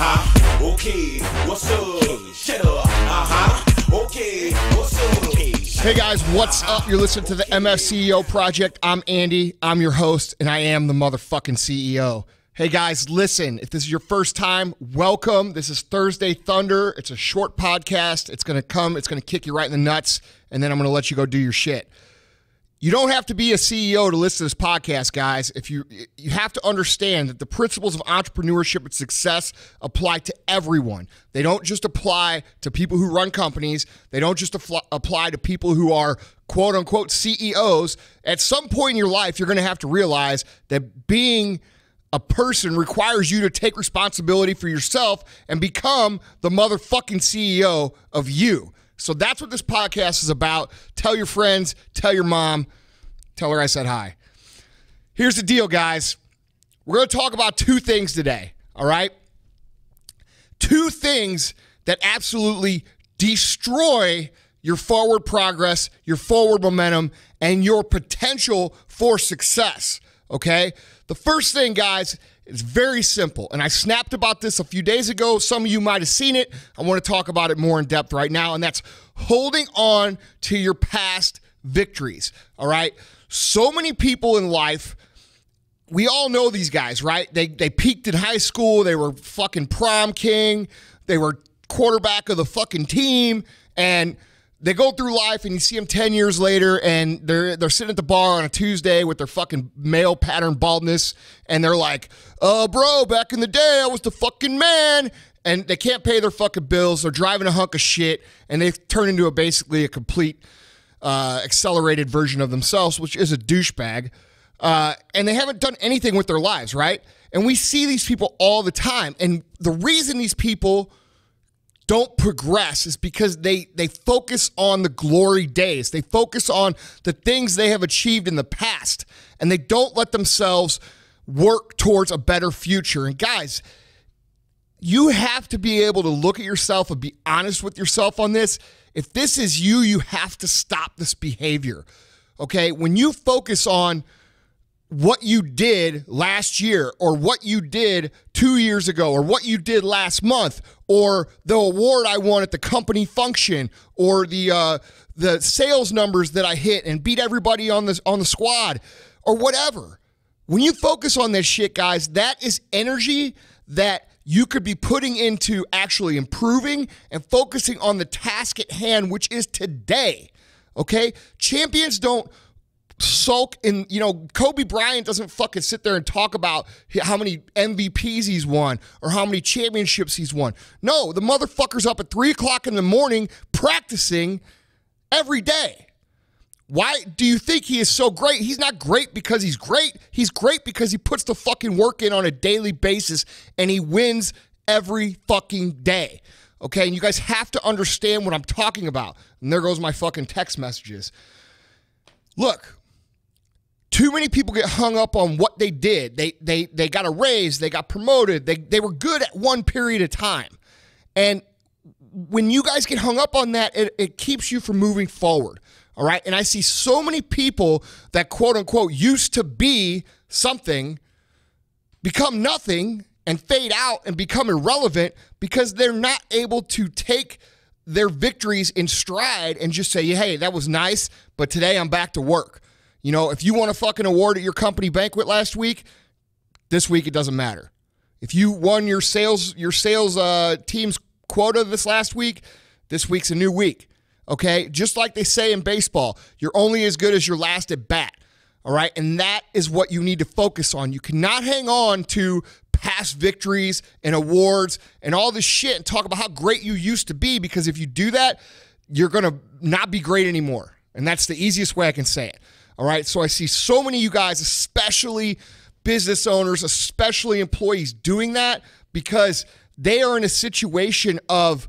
Okay, what's up? Shut up. Okay, what's up? Hey guys, what's up? You're listening to the MFCEO Project. I'm Andy. I'm your host, and I am the motherfucking CEO. Hey guys, listen, if this is your first time, welcome. This is Thursday Thunder. It's a short podcast. It's going to kick you right in the nuts, and then I'm going to let you go do your shit. You don't have to be a CEO to listen to this podcast, guys. If you have to understand that the principles of entrepreneurship and success apply to everyone. They don't just apply to people who run companies. They don't just apply to people who are quote-unquote CEOs. At some point in your life, you're going to have to realize that being a person requires you to take responsibility for yourself and become the motherfucking CEO of you. So that's what this podcast is about. Tell your friends, tell your mom, tell her I said hi. Here's the deal, guys. We're going to talk about two things today, all right? Two things that absolutely destroy your forward progress, your forward momentum, and your potential for success, okay? The first thing, guys, is very simple, and I snapped about this a few days ago. Some of you might have seen it. I want to talk about it more in depth right now, and that's holding on to your past victories, all right? So many people in life, we all know these guys, right? They peaked in high school. They were fucking prom king. They were quarterback of the fucking team, and they go through life and you see them 10 years later and they're sitting at the bar on a Tuesday with their fucking male pattern baldness and they're like, bro, back in the day I was the fucking man. And they can't pay their fucking bills. They're driving a hunk of shit and they've turned into basically a complete accelerated version of themselves, which is a douchebag. And they haven't done anything with their lives, right? And we see these people all the time. And the reason these people don't progress is because they focus on the glory days. They focus on the things they have achieved in the past, and they don't let themselves work towards a better future. And guys, you have to be able to look at yourself and be honest with yourself on this. If this is you, you have to stop this behavior, okay? When you focus on what you did last year or what you did 2 years ago or what you did last month or the award I won at the company function or the sales numbers that I hit and beat everybody on the squad or whatever. When you focus on this shit, guys, that is energy that you could be putting into actually improving and focusing on the task at hand, which is today, okay? Champions don't sulk in, Kobe Bryant doesn't fucking sit there and talk about how many MVPs he's won or how many championships he's won. No, the motherfucker's up at 3 o'clock in the morning practicing every day. Why do you think he is so great? He's not great because he's great. He's great because he puts the fucking work in on a daily basis and he wins every fucking day. Okay, and you guys have to understand what I'm talking about. And there goes my fucking text messages. Look, too many people get hung up on what they did. They got a raise, they got promoted, they were good at one period of time. And when you guys get hung up on that, it keeps you from moving forward, all right? And I see so many people that quote-unquote used to be something become nothing and fade out and become irrelevant because they're not able to take their victories in stride and just say, hey, that was nice, but today I'm back to work. If you won a fucking award at your company banquet last week, this week it doesn't matter. If you won your sales team's quota this last week, this week's a new week, okay? Just like they say in baseball, you're only as good as your last at bat, all right? And that is what you need to focus on. You cannot hang on to past victories and awards and all this shit and talk about how great you used to be, because if you do that, you're going to not be great anymore. And that's the easiest way I can say it. All right, so I see so many of you guys, especially business owners, especially employees, doing that because they are in a situation of,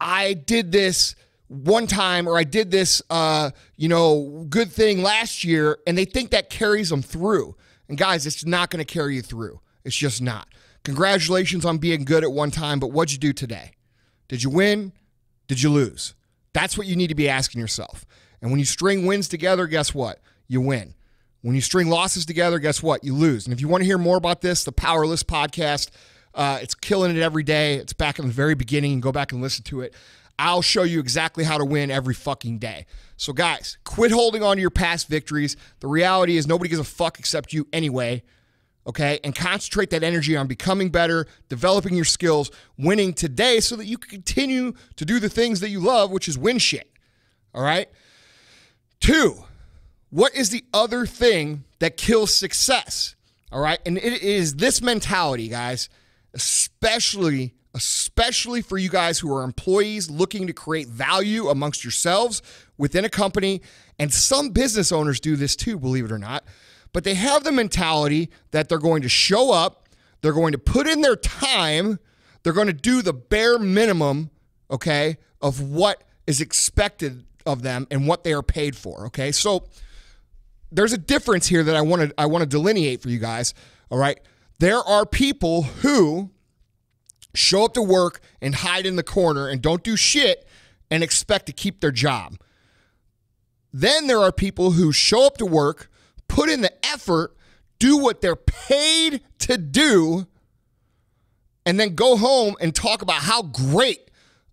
I did this one time or I did this, good thing last year, and they think that carries them through. And guys, it's not going to carry you through. It's just not. Congratulations on being good at one time, but what'd you do today? Did you win? Did you lose? That's what you need to be asking yourself. And when you string wins together, guess what? You win. When you string losses together, guess what? You lose. And if you want to hear more about this, the Powerless podcast, It's killing it every day. It's back in the very beginning. You can go back and listen to it. I'll show you exactly how to win every fucking day. So guys, quit holding on to your past victories. The reality is nobody gives a fuck except you anyway, okay? And concentrate that energy on becoming better, developing your skills, winning today so that you can continue to do the things that you love, which is win shit, all right? 2, what is the other thing that kills success, all right? And it is this mentality, guys, especially for you guys who are employees looking to create value amongst yourselves within a company. And some business owners do this too, believe it or not. But they have the mentality that they're going to show up, they're going to put in their time, they're going to do the bare minimum, okay, of what is expected of them and what they are paid for, okay? So there's a difference here that I want to delineate for you guys, all right? There are people who show up to work and hide in the corner and don't do shit and expect to keep their job. Then there are people who show up to work, put in the effort, do what they're paid to do, and then go home and talk about how great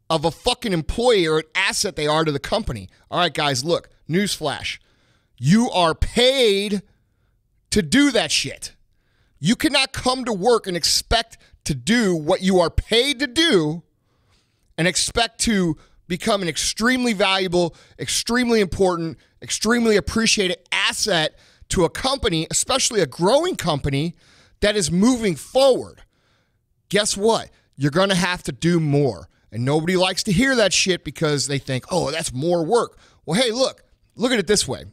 of a fucking employee or an asset they are to the company. All right, guys, look, newsflash. You are paid to do that shit. You cannot come to work and expect to do what you are paid to do and expect to become an extremely valuable, extremely important, extremely appreciated asset to a company, especially a growing company that is moving forward. Guess what? You're going to have to do more. And nobody likes to hear that shit because they think, oh, that's more work. Well, hey, look at it this way.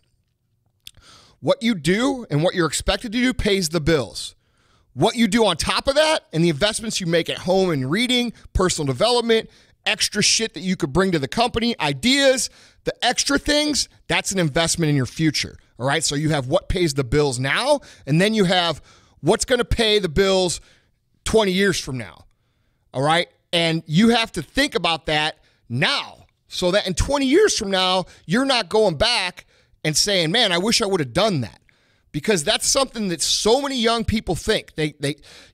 What you do and what you're expected to do pays the bills. What you do on top of that and the investments you make at home in reading, personal development, extra shit that you could bring to the company, ideas, the extra things, that's an investment in your future, all right? So you have what pays the bills now, and then you have what's going to pay the bills 20 years from now, all right? And you have to think about that now so that in 20 years from now, you're not going back and saying, man, I wish I would have done that. Because that's something that so many young people think. They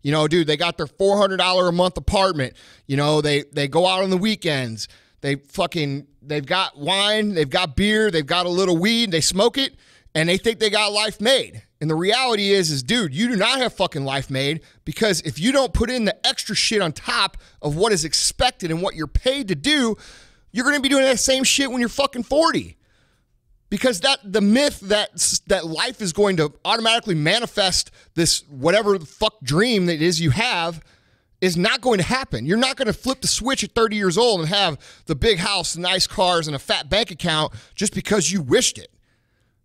you know, dude, they got their $400 a month apartment. You know, they go out on the weekends. They've got wine, they've got beer, they've got a little weed, they smoke it, and they think they got life made. And the reality is, dude, you do not have fucking life made, because if you don't put in the extra shit on top of what is expected and what you're paid to do, you're going to be doing that same shit when you're fucking 40. Because the myth that life is going to automatically manifest this whatever the fuck dream that it is you have is not going to happen. You're not going to flip the switch at 30 years old and have the big house, the nice cars, and a fat bank account just because you wished it.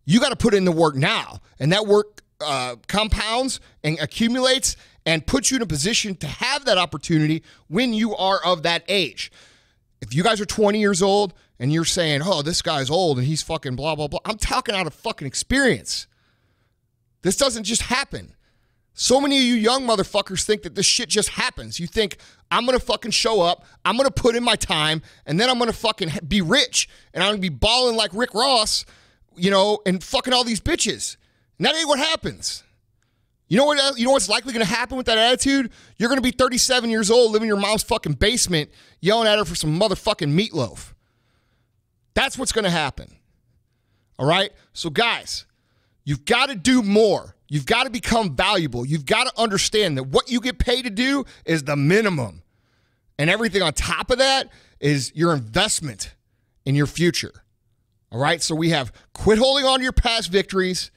You got to put in the work now. And that work compounds and accumulates and puts you in a position to have that opportunity when you are of that age. If you guys are 20 years old and you're saying, oh, this guy's old and he's fucking blah, blah, blah. I'm talking out of fucking experience. This doesn't just happen. So many of you young motherfuckers think that this shit just happens. You think, I'm going to fucking show up, I'm going to put in my time, and then I'm going to fucking be rich, and I'm going to be balling like Rick Ross, you know, and fucking all these bitches. And that ain't what happens. You know what's likely going to happen with that attitude? You're going to be 37 years old, living in your mom's fucking basement, yelling at her for some motherfucking meatloaf. That's what's going to happen. All right? So guys, you've got to do more. You've got to become valuable. You've got to understand that what you get paid to do is the minimum. And everything on top of that is your investment in your future. All right? So we have quit holding on to your past victories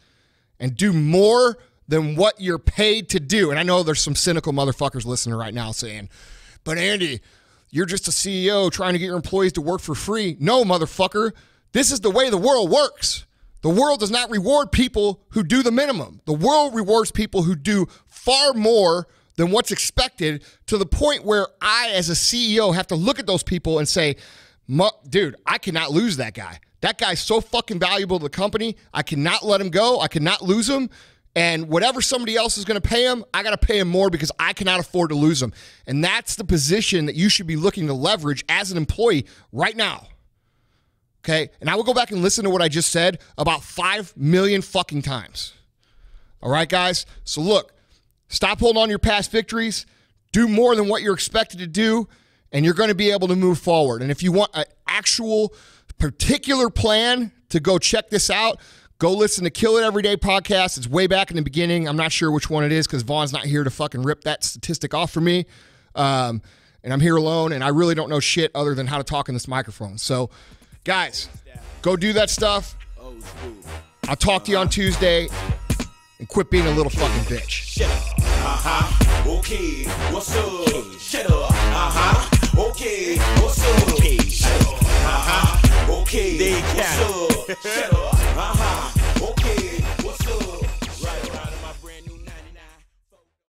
and do more than what you're paid to do. And I know there's some cynical motherfuckers listening right now saying, but Andy, you're just a CEO trying to get your employees to work for free. No, motherfucker. This is the way the world works. The world does not reward people who do the minimum. The world rewards people who do far more than what's expected, to the point where I, as a CEO, have to look at those people and say, dude, I cannot lose that guy. That guy's so fucking valuable to the company. I cannot let him go. I cannot lose him. And whatever somebody else is going to pay him, I got to pay him more because I cannot afford to lose him. And that's the position that you should be looking to leverage as an employee right now. Okay? And I will go back and listen to what I just said about 5 million fucking times. All right, guys? So look, stop holding on to your past victories. do more than what you're expected to do, and you're going to be able to move forward. And if you want an actual particular plan to go check this out, go listen to Kill It Everyday podcast. It's way back in the beginning. I'm not sure which one it is because Vaughn's not here to fucking rip that statistic off for me. And I'm here alone, and I really don't know shit other than how to talk in this microphone. So, guys, go do that stuff. I'll talk to you on Tuesday, and quit being a little fucking bitch. Shut up. Okay. What's up? Shut up.